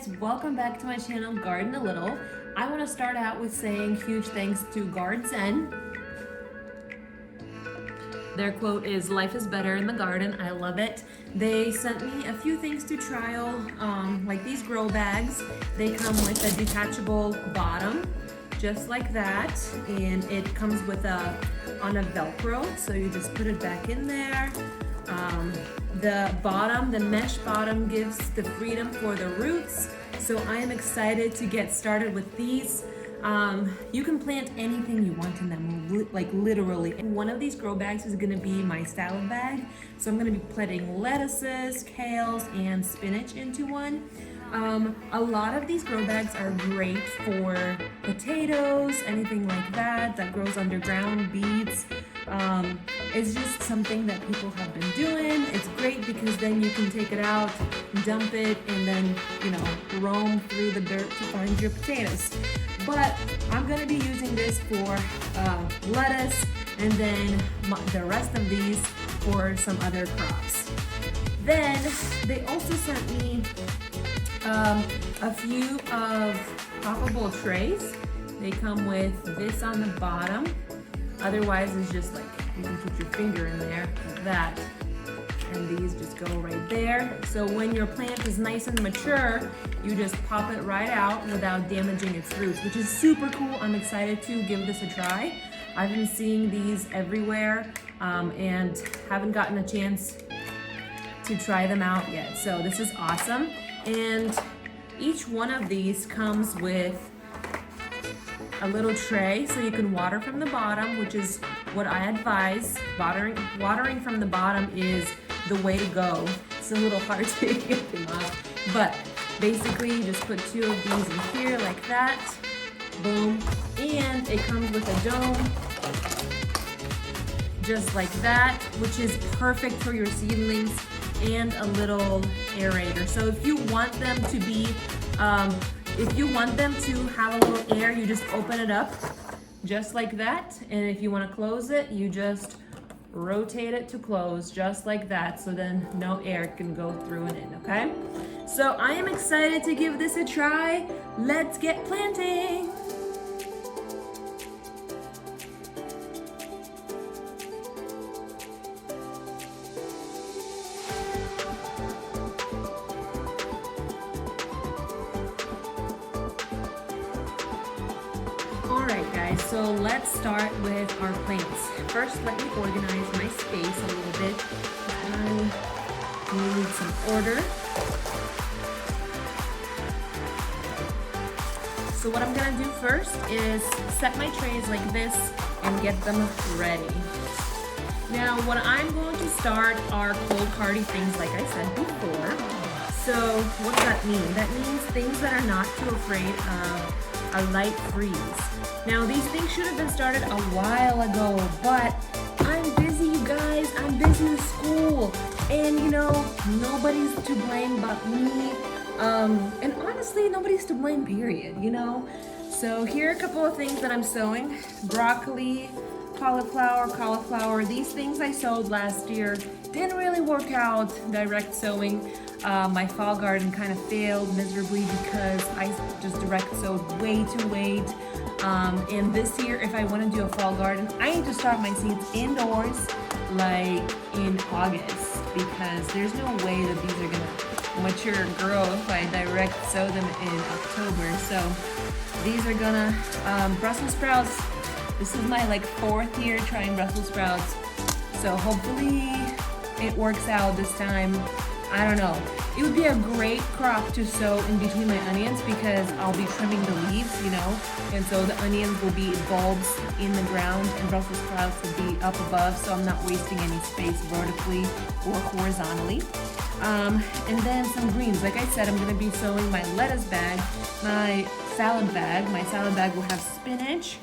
guys, welcome back to my channel Garden a Little. I want to start out with saying huge thanks to Gardzen. Their quote is "Life is better in the garden." I love it. They sent me a few things to trial, like these grow bags. They come with a detachable bottom, just like that, and it comes with on a Velcro, so you just put it back in there. The mesh bottom gives the freedom for the roots, so I am excited to get started with these. You can plant anything you want in them, like literally. One of these grow bags is gonna be my salad bag, so I'm gonna be planting lettuces, kales, and spinach into one. A lot of these grow bags are great for potatoes, anything like that grows underground, beets. It's just something that people have been doing. It's great because then you can take it out, dump it, and then, roam through the dirt to find your potatoes. But I'm gonna be using this for lettuce, and then the rest of these for some other crops. Then they also sent me a few of poppable trays. They come with this on the bottom. Otherwise, it's just like you can put your finger in there like that, and these just go right there. So when your plant is nice and mature, you just pop it right out without damaging its roots, which is super cool. I'm excited to give this a try. I've been seeing these everywhere and haven't gotten a chance to try them out yet. So this is awesome. And each one of these comes with a little tray so you can water from the bottom, which is what I advise. Watering from the bottom is the way to go. It's a little hard to get them off, but basically you just put two of these in here like that. Boom. And it comes with a dome just like that, which is perfect for your seedlings, and a little aerator. So if you want them to be have a little air, you just open it up just like that. And if you want to close it, you just rotate it to close just like that. So then no air can go through and in, okay? So I am excited to give this a try. Let's get planting. Alright guys, so let's start with our plants. First, let me organize my space a little bit. I need some order. So what I'm gonna do first is set my trays like this and get them ready. Now what I'm going to start are cold hardy things like I said before. So what does that mean? That means things that are not too afraid of a light freeze. Now these things should have been started a while ago, but I'm busy, you guys. I'm busy with school, and nobody's to blame but me. And honestly, nobody's to blame, period, So here are a couple of things that I'm sowing. Broccoli, cauliflower. These things I sowed last year. Didn't really work out direct sowing. My fall garden kind of failed miserably because I just direct sowed way too late. And this year, if I want to do a fall garden, I need to start my seeds indoors like in August, because there's no way that these are gonna mature and grow if I direct sow them in October. So these are gonna Brussels sprouts. This is my 4th year trying Brussels sprouts, so hopefully it works out this time. I don't know. It would be a great crop to sow in between my onions because I'll be trimming the leaves, and so the onions will be bulbs in the ground and Brussels sprouts will be up above, so I'm not wasting any space vertically or horizontally. And then some greens. Like I said, I'm going to be sowing my lettuce bag, my salad bag. My salad bag will have spinach.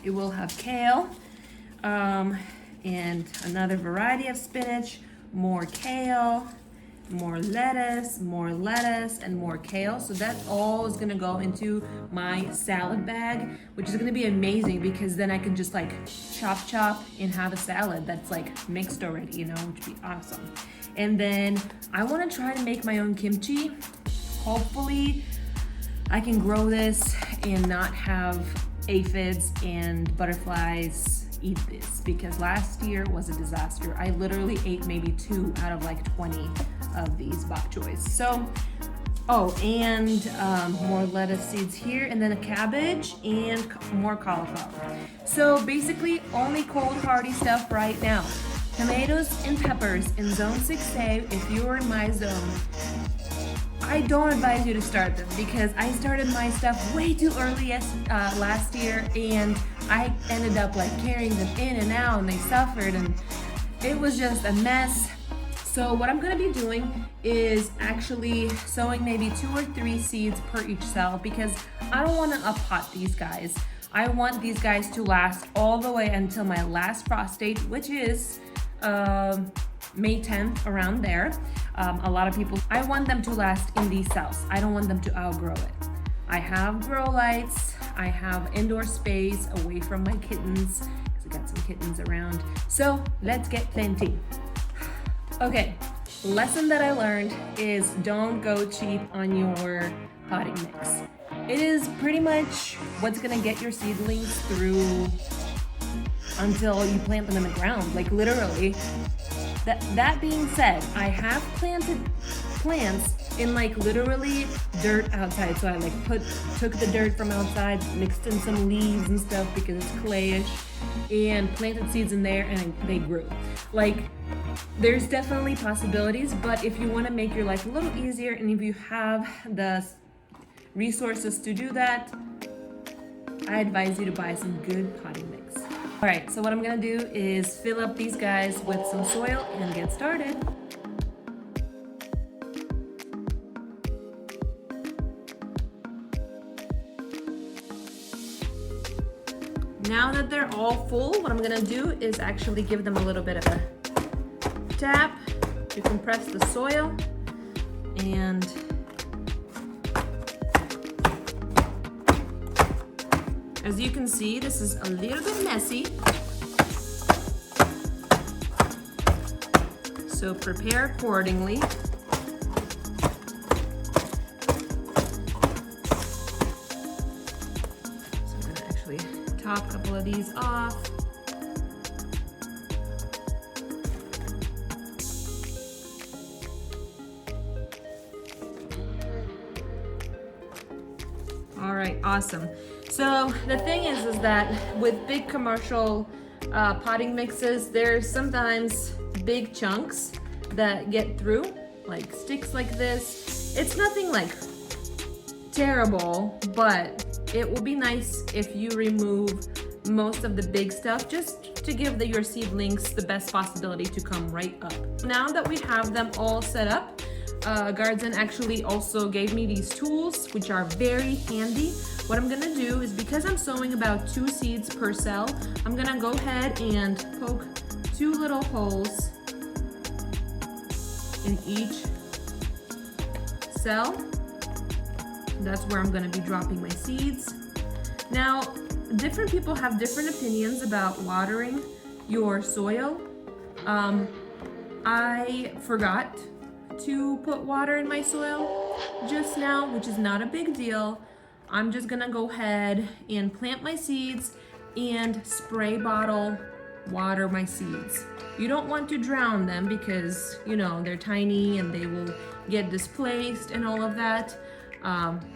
It will have kale, and another variety of spinach, more kale, more lettuce, and more kale. So that all is gonna go into my salad bag, which is gonna be amazing because then I can just chop and have a salad that's mixed already, which would be awesome. And then I wanna try to make my own kimchi. hopefully I can grow this and not have aphids and butterflies eat this, because last year was a disaster. I literally ate maybe 2 out of like 20 of these bok choys. So, oh, and more lettuce seeds here, and then a cabbage and more cauliflower. So basically only cold hardy stuff right now. Tomatoes and peppers in zone 6A. If you're in my zone, I don't advise you to start them, because I started my stuff way too early last year, and I ended up like carrying them in and out, and they suffered, and it was just a mess. So what I'm gonna be doing is actually sowing maybe 2 or 3 seeds per each cell, because I don't wanna up-pot these guys. I want these guys to last all the way until my last frost date, which is May 10th, around there. A lot of people, I want them to last in these cells. I don't want them to outgrow it. I have grow lights. I have indoor space away from my kittens, because I got some kittens around. So let's get planting. Okay, lesson that I learned is don't go cheap on your potting mix. It is pretty much what's gonna get your seedlings through until you plant them in the ground, like literally. That being said, I have planted plants in like literally dirt outside. So I like took the dirt from outside, mixed in some leaves and stuff because it's clayish, and planted seeds in there, and they grew. Like, there's definitely possibilities, but if you want to make your life a little easier, and if you have the resources to do that, I advise you to buy some good potting mix. All right, so what I'm gonna do is fill up these guys with some soil and get started. Now that they're all full, what I'm gonna do is actually give them a little bit of a tap to compress the soil, and as you can see, this is a little bit messy, so prepare accordingly. So I'm gonna actually top a couple of these off. All right, awesome. So the thing is that with big commercial potting mixes, there's sometimes big chunks that get through, like sticks like this. It's nothing like terrible, but it will be nice if you remove most of the big stuff, just to give your seedlings the best possibility to come right up. Now that we have them all set up, Gardzen actually also gave me these tools, which are very handy. What I'm gonna do is, because I'm sowing about 2 seeds per cell, I'm gonna go ahead and poke 2 little holes in each cell. That's where I'm gonna be dropping my seeds. Now, different people have different opinions about watering your soil. I forgot to put water in my soil just now, which is not a big deal. I'm just gonna go ahead and plant my seeds and spray bottle water my seeds. You don't want to drown them, because you know they're tiny and they will get displaced and all of that,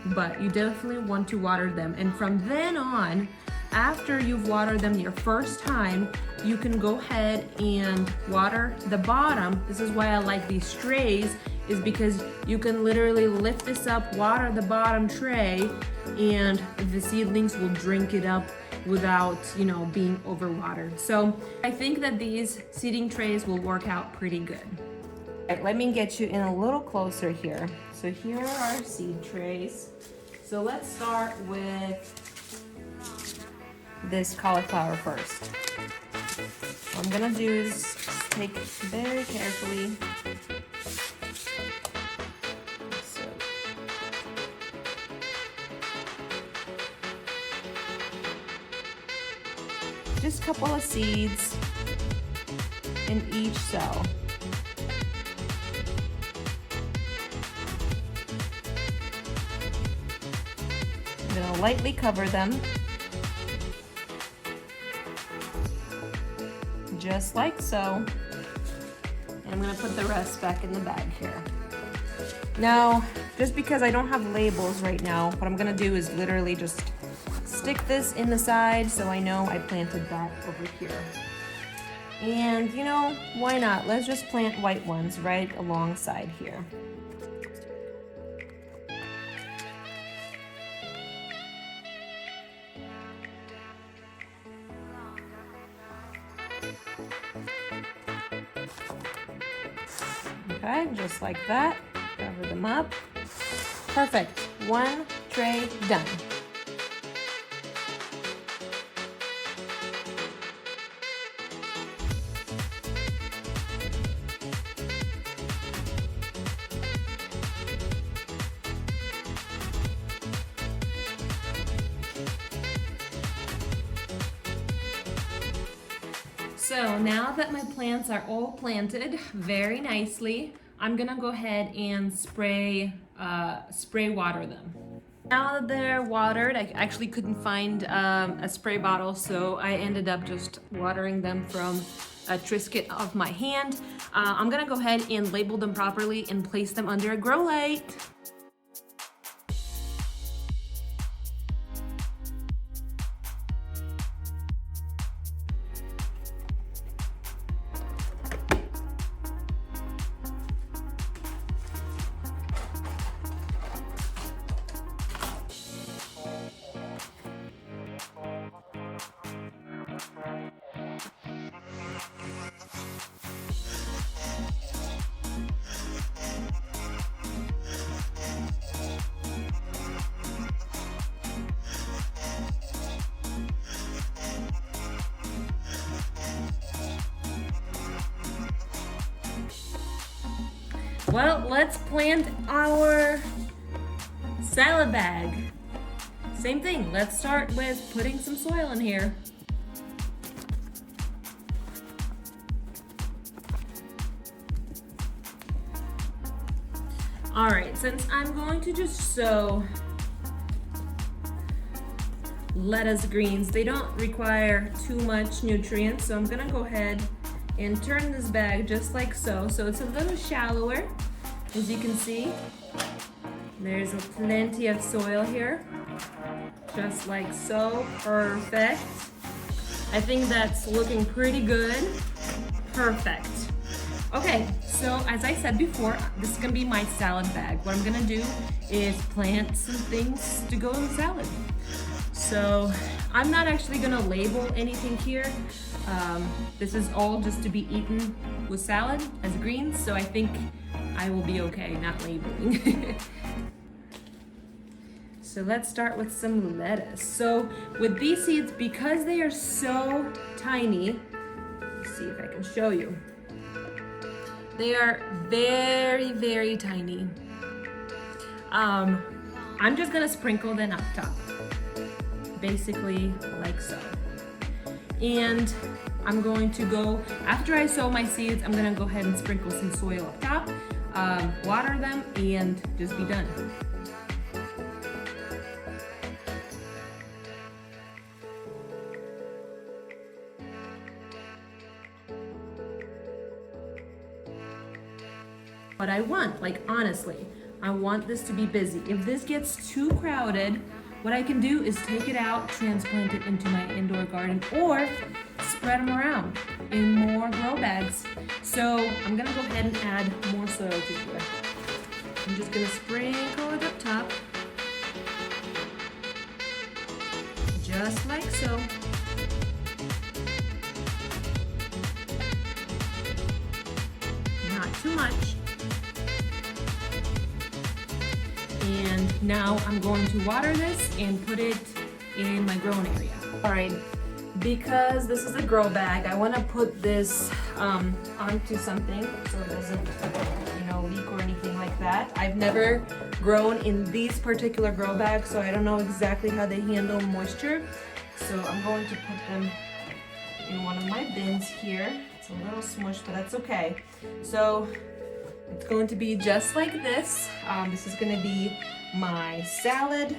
but you definitely want to water them. And from then on, after you've watered them your first time, you can go ahead and water the bottom. This is why I like these trays, is because you can literally lift this up, water the bottom tray, and the seedlings will drink it up without, you know, being overwatered. So I think that these seeding trays will work out pretty good. All right, let me get you in a little closer here. So here are our seed trays. So let's start with this cauliflower first. What I'm gonna do is take very carefully. Just a couple of seeds in each cell. gonna lightly cover them. Just like so. And I'm gonna put the rest back in the bag here. Now, just because I don't have labels right now, what I'm gonna do is literally just stick this in the side so I know I planted that over here. And you know, why not? Let's just plant white ones right alongside here. Okay, just like that. Cover them up. Perfect. One tray done. So now that my plants are all planted very nicely, I'm gonna go ahead and spray water them. Now that they're watered, I actually couldn't find a spray bottle, so I ended up just watering them from a Triscuit of my hand. I'm gonna go ahead and label them properly and place them under a grow light. Well, let's plant our salad bag. Same thing, let's start with putting some soil in here. All right, since I'm going to just sow lettuce greens, they don't require too much nutrients, so I'm gonna go ahead and turn this bag just like so. So it's a little shallower, as you can see. There's plenty of soil here, just like so. Perfect. I think that's looking pretty good. Perfect. Okay, so as I said before, this is gonna be my salad bag. What I'm gonna do is plant some things to go in the salad. So I'm not actually gonna label anything here. This is all just to be eaten with salad as greens, so I think I will be okay not labeling. So let's start with some lettuce. So with these seeds, because they are so tiny, let's see if I can show you. They are very, very tiny. I'm just gonna sprinkle them up top, basically like so. And I'm going to go, after I sow my seeds, I'm gonna go ahead and sprinkle some soil up top, water them, and just be done. What I want, like honestly, I want this to be busy. If this gets too crowded, what I can do is take it out, transplant it into my indoor garden, or spread them around in more grow bags. So I'm gonna go ahead and add more soil to here. I'm just gonna sprinkle it up top, just like so. Not too much. And now I'm going to water this and put it in my growing area. All right, because this is a grow bag, I want to put this onto something so it doesn't, leak or anything like that. I've never grown in these particular grow bags, so I don't know exactly how they handle moisture. So I'm going to put them in one of my bins here. It's a little smushed, but that's okay. So it's going to be just like this. This is going to be my salad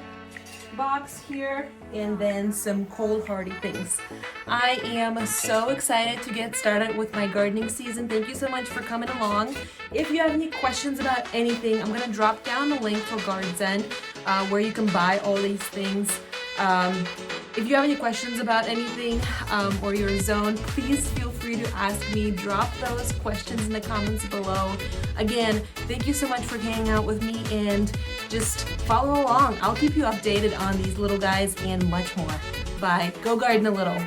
box here, and then some cold hardy things. I am so excited to get started with my gardening season. Thank you so much for coming along. If you have any questions about anything, I'm gonna drop down the link for Gardzen, where you can buy all these things. If you have any questions about anything or your zone, please feel free to ask me. Drop those questions in the comments below. Again, thank you so much for hanging out with me, and just follow along. I'll keep you updated on these little guys and much more. Bye. Go garden a little.